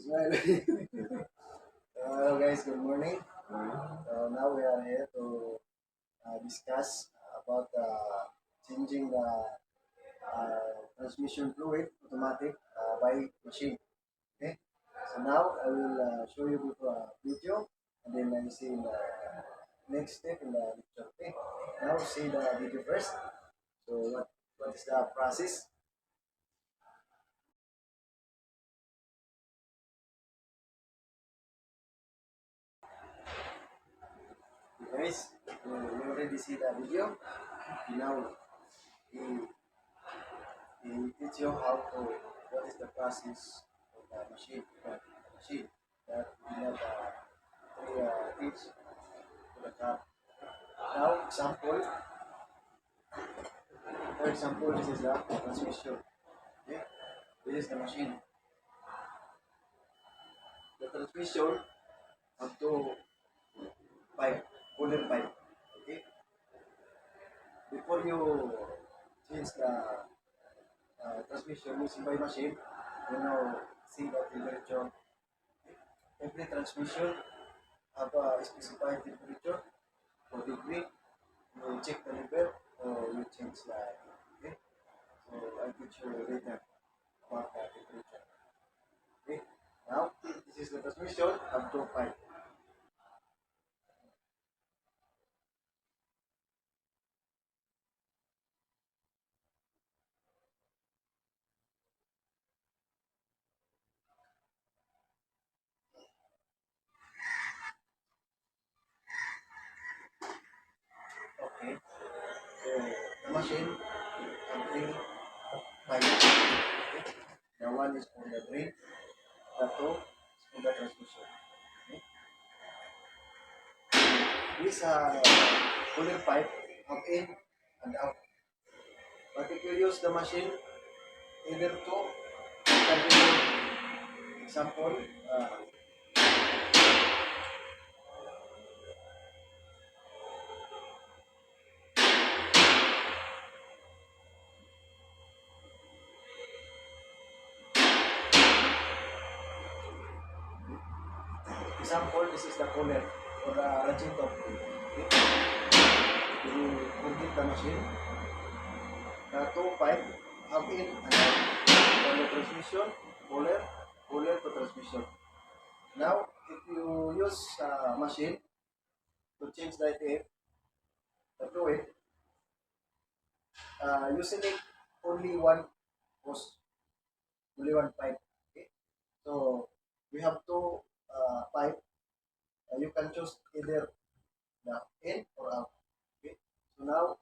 Smile. Hello guys, good morning. Now we are here to discuss about changing the transmission fluid automatic by machine. Okay. So now I will show you with a video, and then I see the next step in the lecture. Okay. Now see the video first. So what is the process? Guys, you already see the video. Now he he teach you how to what is the process of the machine that we have teach to the car. Now for example, this is the transmission. Okay, this is the machine. The transmission have to pipe, cooler pipe. Okay, before you change the transmission using by machine, you now see the temperature. Every transmission have a specified temperature for degree. You check the level or you change the okay. So I teach you later about the temperature. Okay. Now this is the transmission up to 5. Okay. So the machine have 5. Okay. The one is for the drain, the two is for the transmission. Okay. This cooler pipe have in and out. But if you use the machine either to example, this is the cooler or the radiator. Okay. You complete the machine. The two pipe have in and out. For the transmission, cooler to transmission. Now, if you use machine to change the fluid, you select only one hose, only one pipe. Okay? So, we have two pipe. You can choose either the in or out. Okay? So now,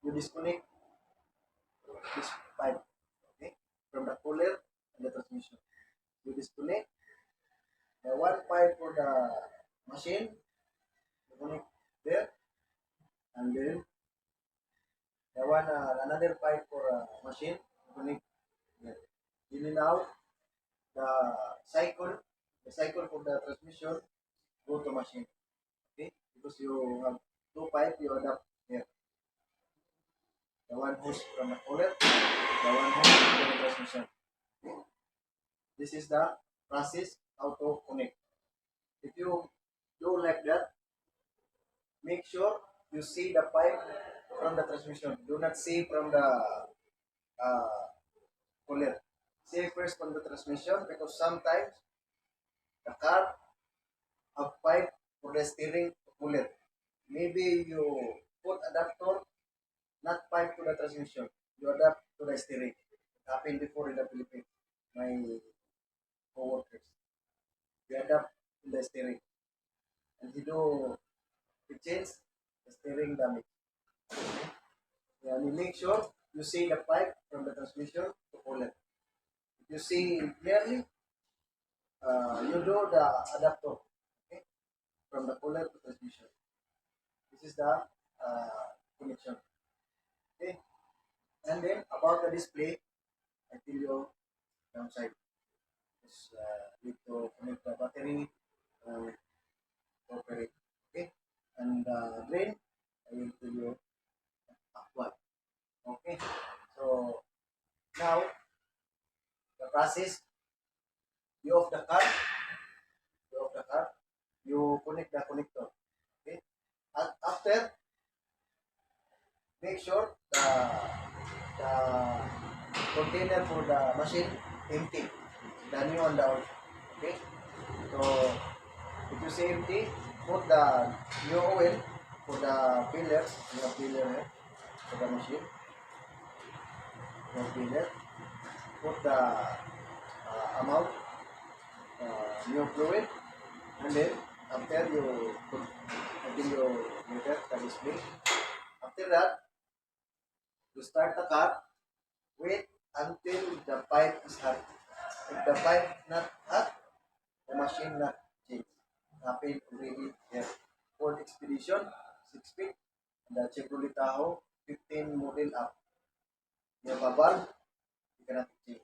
you disconnect this pipe, okay, from the cooler and the transmission. You disconnect the one pipe for the machine, you connect there, and then the one another pipe for machine, you connect there. Then now the cycle, the cycle for the transmission go to machine, okay, because you have two pipe, you adapt there. The one hose from the cooler, the one hose from the transmission. Okay. This is the process how to connect. If you do like that, make sure you see the pipe from the transmission. Do not see from the uh, cooler. See first from the transmission because sometimes the car have pipe for the steering cooler. Maybe you put adapter, not pipe to the transmission. You adapt to the steering. It happened before in the Philippines. My co-workers. They adapt to the steering. And he do, he change the steering damage. Okay? Yeah, you make sure you see the pipe from the transmission to cooler. If you see clearly, you do the adapter, okay, from the cooler to transmission. This is the connection. Okay, and then about the display, I tell you downside. Just need to connect the battery to operate. Okay, and drain, I will tell you what. Okay, so now process, you off the car, you connect the connector. Okay. And after, make sure the container for the machine empty, the new and the old. Okay. So if you say empty, put the new oil for the filler, for the machine, no filler. Put the amount, new fluid, and then after you put until you meter the display. After that, you start the car. Wait until the pipe is hot. If the pipe not hot, the machine not change. Happen already there. Ford Expedition 6 feet, the Chevrolet Tahoe 15 model up. You have a valve, you cannot change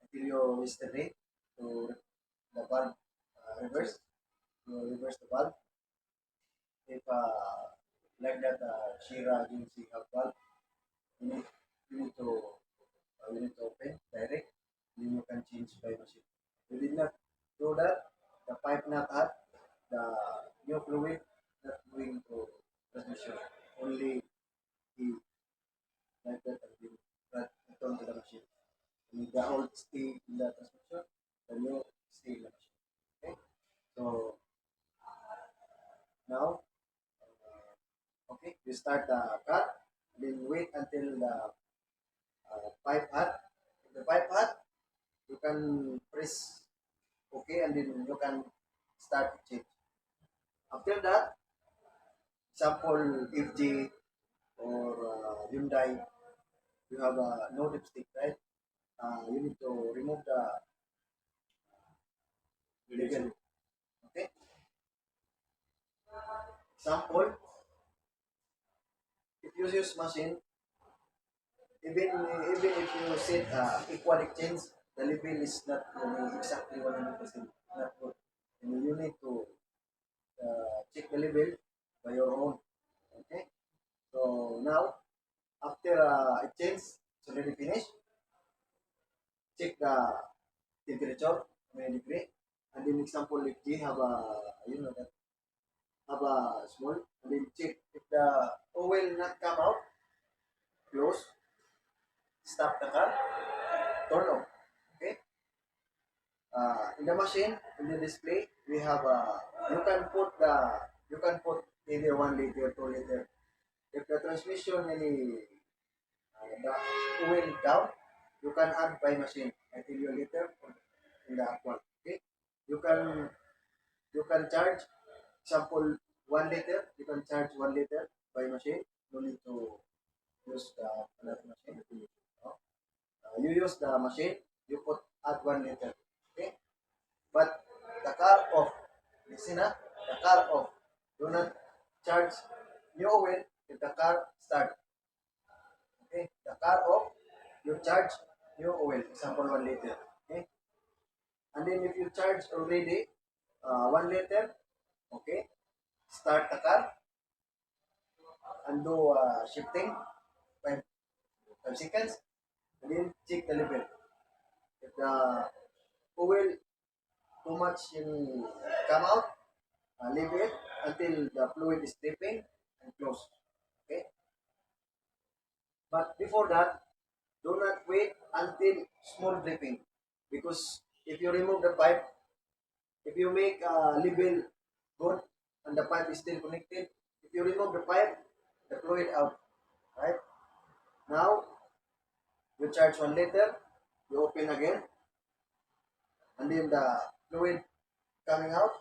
until you is the rate to the valve reverse. You reverse the valve. If like that Shira agency have valve, you need you need to open direct. Then you can change by machine. You did not do that. The pipe not hot. The new fluid not going to transmission. Only the like that and then return to the machine. And the old stay in the transmission. The new stay in the machine. Okay. So now, okay, you start the car. Then wait until the pipe hot. If the pipe hot, you can press okay and then you can start change. After that, example FJ or Hyundai, you have a no dipstick, right? You need to remove the label. Okay. Example, if you use machine, even if you set equal exchange, the label is not really exactly 100% not good. And you need to check the label by your own. Okay. So now after exchange, it's already finished. Check the temperature, how many degree, and then example if they have a that have a small, and then check if the oil not come out, close, stop the car, turn off. Okay. In the machine, in the display, we have you can put either 1 liter, 2 liter. If the transmission any the oil down, you can add by machine until you liter in the aqua. Okay. You can you can charge example 1 liter, you can charge 1 liter by machine. No need to use the another machine. No? You use the machine, you put add 1 liter. Okay? But the car off. Listen na, the car off. Do not charge new oil if the car start. Okay? The car off, you charge new oil, example 1 liter. Okay? And then if you charge already 1 liter, okay, start the car and do shifting 5 seconds and then check the level. If the oil too much in come out, leave it until the fluid is dripping and close. Okay. But before that, do not wait until small dripping because if you remove the pipe, if you make a level good and the pipe is still connected, if you remove the pipe, the fluid out. Right now, you charge 1 liter, you open again, and then the fluid coming out,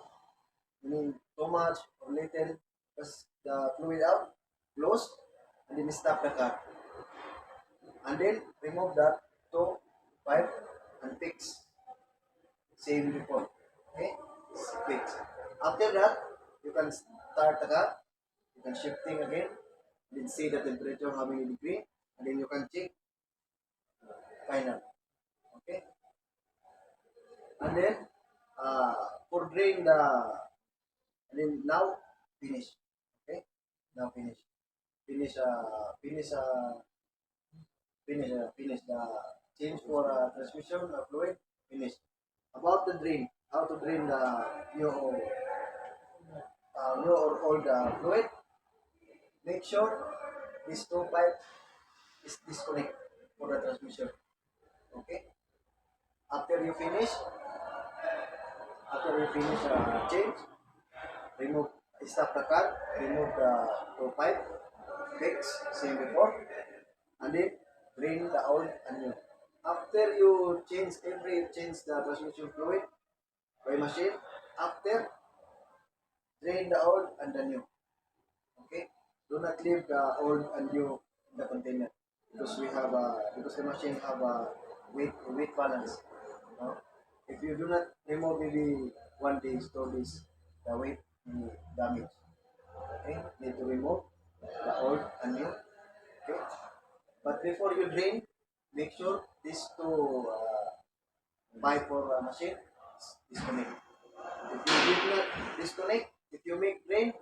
meaning too much or little, just the fluid out, close, and then stop the car. And then remove that to pipe and fix. Same before. Okay? Fix. After that, you can start the car, you can shifting again, then see the temperature, how many degree, and then you can check final. Okay? And then for drain the and then now finish. Okay? Now finish. Finish finish the change for transmission fluid, finish. About the drain, how to drain the new or old fluid, make sure this two pipe is disconnect for the transmission. Okay. After you finish, change, remove, stop the car, remove the two pipe, fix, same before, and then drain the old and new. After you change the transmission fluid by machine, after drain the old and the new. Okay, do not leave the old and new in the container because the machine have a weight balance. No? If you do not remove maybe 1 day, 2 days, the weight will damage. Okay, need to remove the old and new. Okay, but before you drain, make sure these two pipe for machine disconnect. If you did not disconnect, if you make drain,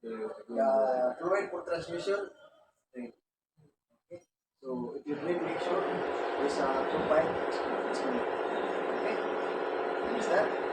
the fluid for transmission drain. Okay, so if you drain, make sure there's a two pipe disconnect. Okay, understand?